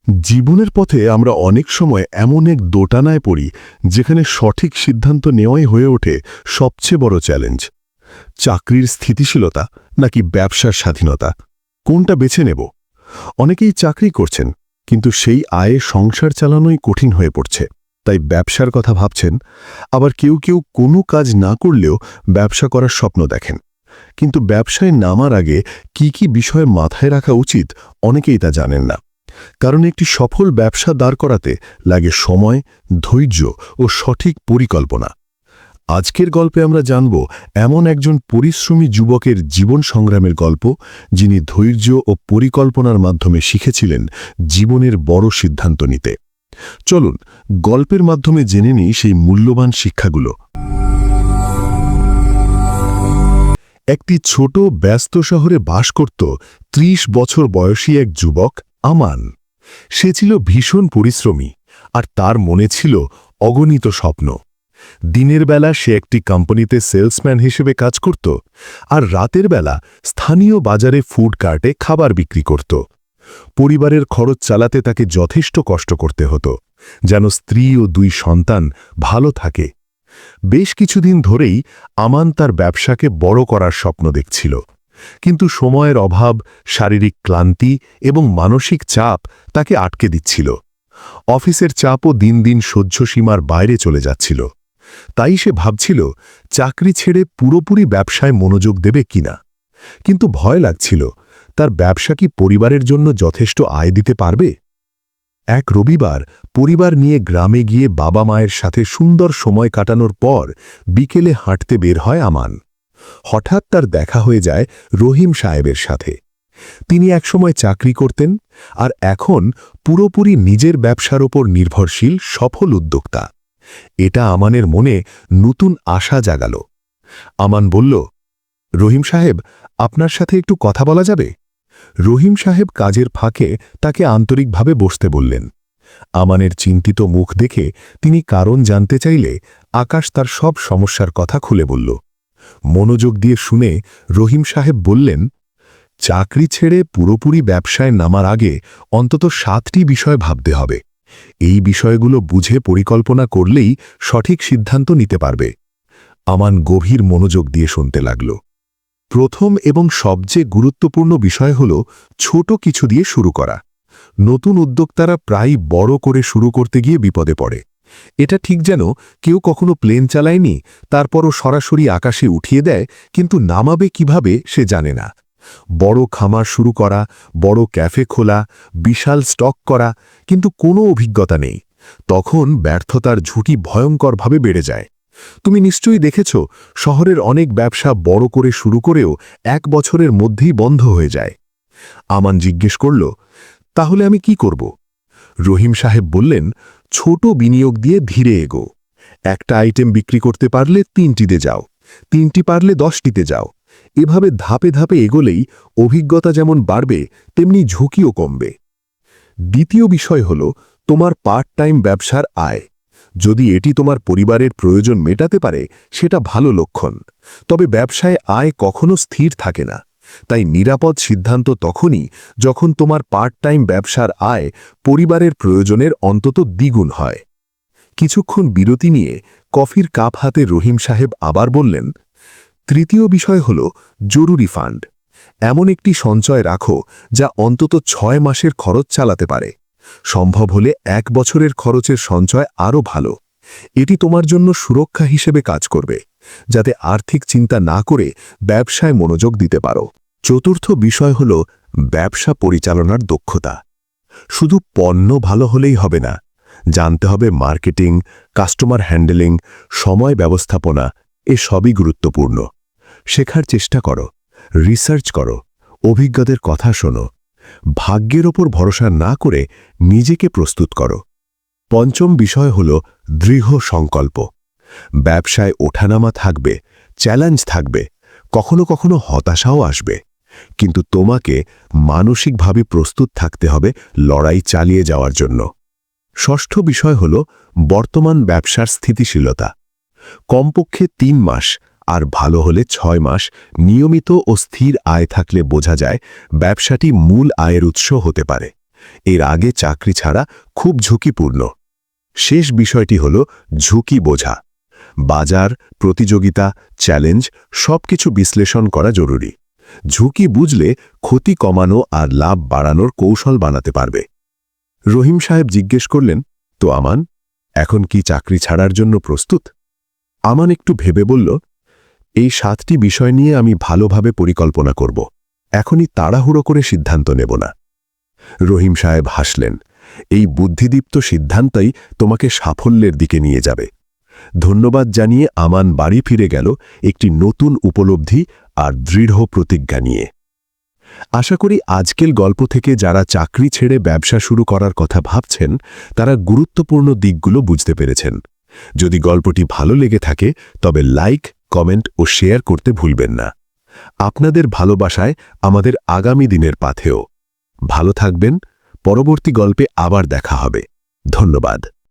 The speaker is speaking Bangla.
জীবনের পথে আমরা অনেক সময় এমন এক দোটানায় পড়ি যেখানে সঠিক সিদ্ধান্ত নেওয়াই হয়ে ওঠে সবচেয়ে বড় চ্যালেঞ্জ। চাকরির স্থিতিশীলতা নাকি ব্যবসার স্বাধীনতা, কোনটা বেছে নেব? অনেকেই চাকরি করছেন, কিন্তু সেই আয়ে সংসার চালানোই কঠিন হয়ে পড়ছে, তাই ব্যবসার কথা ভাবছেন। আবার কেউ কেউ কোনো কাজ না করলেও ব্যবসা করার স্বপ্ন দেখেন। কিন্তু ব্যবসায় নামার আগে কি কি বিষয় মাথায় রাখা উচিত অনেকেই তা জানেন না। কারণ একটি সফল ব্যবসা দাঁড় করাতে লাগে সময়, ধৈর্য ও সঠিক পরিকল্পনা। আজকের গল্পে আমরা জানব এমন একজন পরিশ্রমী যুবকের জীবন সংগ্রামের গল্প, যিনি ধৈর্য ও পরিকল্পনার মাধ্যমে শিখেছিলেন জীবনের বড় সিদ্ধান্ত নিতে। চলুন গল্পের মাধ্যমে জেনে নিই সেই মূল্যবান শিক্ষাগুলো। একটি ছোট ব্যস্ত শহরে বাস করত ৩০ বছর বয়সী এক যুবক, আমান। সে ছিল ভীষণ পরিশ্রমী, আর তার মনে ছিল অগণিত স্বপ্ন। দিনের বেলা সে একটি কোম্পানিতে সেলসম্যান হিসেবে কাজ করত, আর রাতের বেলা স্থানীয় বাজারে ফুড কার্টে খাবার বিক্রি করত। পরিবারের খরচ চালাতে তাকে যথেষ্ট কষ্ট করতে হতো, যেন স্ত্রী ও ২ সন্তান ভালো থাকে। বেশ কিছুদিন ধরেই আমান তার ব্যবসাকে বড় করার স্বপ্ন দেখছিল, কিন্তু সময়ের অভাব, শারীরিক ক্লান্তি এবং মানসিক চাপ তাকে আটকে দিচ্ছিল। অফিসের চাপও দিন দিন সহ্যসীমার বাইরে চলে যাচ্ছিল। তাই সে ভাবছিল চাকরি ছেড়ে পুরোপুরি ব্যবসায় মনোযোগ দেবে কিনা। কিন্তু ভয় লাগছিল, তার ব্যবসা কি পরিবারের জন্য যথেষ্ট আয় দিতে পারবে? এক রবিবার পরিবার নিয়ে গ্রামে গিয়ে বাবা মায়ের সাথে সুন্দর সময় কাটানোর পর বিকেলে হাঁটতে বের হয় আমান। হঠাৎ তার দেখা হয়ে যায় রহিম সাহেবের সাথে। তিনি একসময় চাকরি করতেন, আর এখন পুরোপুরি নিজের ব্যবসার ওপর নির্ভরশীল সফল উদ্যোক্তা। এটা আমানের মনে নতুন আশা জাগাল। আমান বলল, রহিম সাহেব, আপনার সাথে একটু কথা বলা যাবে? রহিম সাহেব কাজের ফাঁকে তাকে আন্তরিকভাবে বসতে বললেন। আমানের চিন্তিত মুখ দেখে তিনি কারণ জানতে চাইলে আকাশ তার সব সমস্যার কথা খুলে বলল। মনোযোগ দিয়ে শুনে রহিম সাহেব বললেন, চাকরি ছেড়ে পুরোপুরি ব্যবসায় নামার আগে অন্তত 7টি বিষয় ভাবতে হবে। এই বিষয়গুলো বুঝে পরিকল্পনা করলেই সঠিক সিদ্ধান্ত নিতে পারবে। আমান গভীর মনোযোগ দিয়ে শুনতে লাগল। প্রথম এবং সবচেয়ে গুরুত্বপূর্ণ বিষয় হল ছোট কিছু দিয়ে শুরু করা। নতুন উদ্যোক্তারা প্রায়ই বড় করে শুরু করতে গিয়ে বিপদে পড়ে। এটা ঠিক যেন কেউ কখনো প্লেন চালায়নি, তারপরও সরাসরি আকাশে উঠিয়ে দেয়, কিন্তু নামাবে কিভাবে সে জানে না। বড় খামার শুরু করা, বড় ক্যাফে খোলা, বিশাল স্টক করা, কিন্তু কোনো অভিজ্ঞতা নেই, তখন ব্যর্থতার ঝুঁকি ভয়ঙ্করভাবে বেড়ে যায়। তুমি নিশ্চয়ই দেখেছ, শহরের অনেক ব্যবসা বড় করে শুরু করেও 1 বছরের মধ্যেই বন্ধ হয়ে যায়। আমান জিজ্ঞেস করল, তাহলে আমি কি করব? রহিম সাহেব বললেন, ছোট বিনিয়োগ দিয়ে ধীরে এগো। একটা আইটেম বিক্রি করতে পারলে 3টিতে যাও, 3টি পারলে 10টিতে যাও। এভাবে ধাপে ধাপে এগোলেই অভিজ্ঞতা যেমন বাড়বে, তেমনি ঝুঁকিও কমবে। দ্বিতীয় বিষয় হল তোমার পার্ট টাইম ব্যবসার আয়। যদি এটি তোমার পরিবারের প্রয়োজন মেটাতে পারে, সেটা ভালো লক্ষণ। তবে ব্যবসায় আয় কখনো স্থির থাকে না, তাই নিরাপদ সিদ্ধান্ত তখনই যখন তোমার পার্ট টাইম ব্যবসার আয় পরিবারের প্রয়োজনের অন্তত দ্বিগুণ হয়। কিছুক্ষণ বিরতি নিয়ে কফির কাপ হাতে রহিম সাহেব আবার বললেন, তৃতীয় বিষয় হল জরুরি ফান্ড। এমন একটি সঞ্চয় রাখো যা অন্তত 6 মাসের খরচ চালাতে পারে। সম্ভব হলে 1 বছরের খরচের সঞ্চয় আরও ভালো। এটি তোমার জন্য সুরক্ষা হিসেবে কাজ করবে, যাতে আর্থিক চিন্তা না করে ব্যবসায় মনোযোগ দিতে পারো। চতুর্থ বিষয় হল ব্যবসা পরিচালনার দক্ষতা। শুধু পণ্য ভালো হলেই হবে না, জানতে হবে মার্কেটিং, কাস্টমার হ্যান্ডেলিং, সময় ব্যবস্থাপনা, সবই গুরুত্বপূর্ণ। শেখার চেষ্টা করো, রিসার্চ করো, অভিজ্ঞদের কথা শোনো। ভাগ্যের ওপর ভরসা না করে নিজেকে প্রস্তুত করো। পঞ্চম বিষয় হল দৃঢ় সংকল্প। ব্যবসায় ওঠানামা থাকবে, চ্যালেঞ্জ থাকবে, কখনো কখনো হতাশাও আসবে, কিন্তু তোমাকে মানসিকভাবে প্রস্তুত থাকতে হবে লড়াই চালিয়ে যাওয়ার জন্য। ষষ্ঠ বিষয় হল বর্তমান ব্যবসার স্থিতিশীলতা। কমপক্ষে 3 মাস, আর ভালো হলে 6 মাস নিয়মিত ও স্থির আয় থাকলে বোঝা যায় ব্যবসাটি মূল আয়ের উৎস হতে পারে। এর আগে চাকরি ছাড়া খুব ঝুঁকিপূর্ণ। শেষ বিষয়টি হল ঝুঁকি বোঝা। বাজার, প্রতিযোগিতা, চ্যালেঞ্জ সবকিছু বিশ্লেষণ করা জরুরি। ঝুঁকি বুঝলে ক্ষতি কমানো আর লাভ বাড়ানোর কৌশল বানাতে পারবে। রহিম সাহেব জিজ্ঞেস করলেন, তো আমান, এখন কি চাকরি ছাড়ার জন্য প্রস্তুত? আমান একটু ভেবে বলল, এই 7টি বিষয় নিয়ে আমি ভালোভাবে পরিকল্পনা করব। এখনই তাড়াহুড়ো করে সিদ্ধান্ত নেব না। রহিম সাহেব হাসলেন, এই বুদ্ধিদীপ্ত সিদ্ধান্তই তোমাকে সাফল্যের দিকে নিয়ে যাবে। ধন্যবাদ জানিয়ে আমান বাড়ি ফিরে গেল একটি নতুন উপলব্ধি আর দৃঢ় প্রতিজ্ঞা নিয়ে। আশা করি আজকের গল্প থেকে যারা চাকরি ছেড়ে ব্যবসা শুরু করার কথা ভাবছেন তারা গুরুত্বপূর্ণ দিকগুলো বুঝতে পেরেছেন। যদি গল্পটি ভালো লেগে থাকে তবে লাইক, কমেন্ট ও শেয়ার করতে ভুলবেন না। আপনাদের ভালোবাসায় আমাদের আগামী দিনের পাথেয়। ভালো থাকবেন। পরবর্তী গল্পে আবার দেখা হবে। ধন্যবাদ।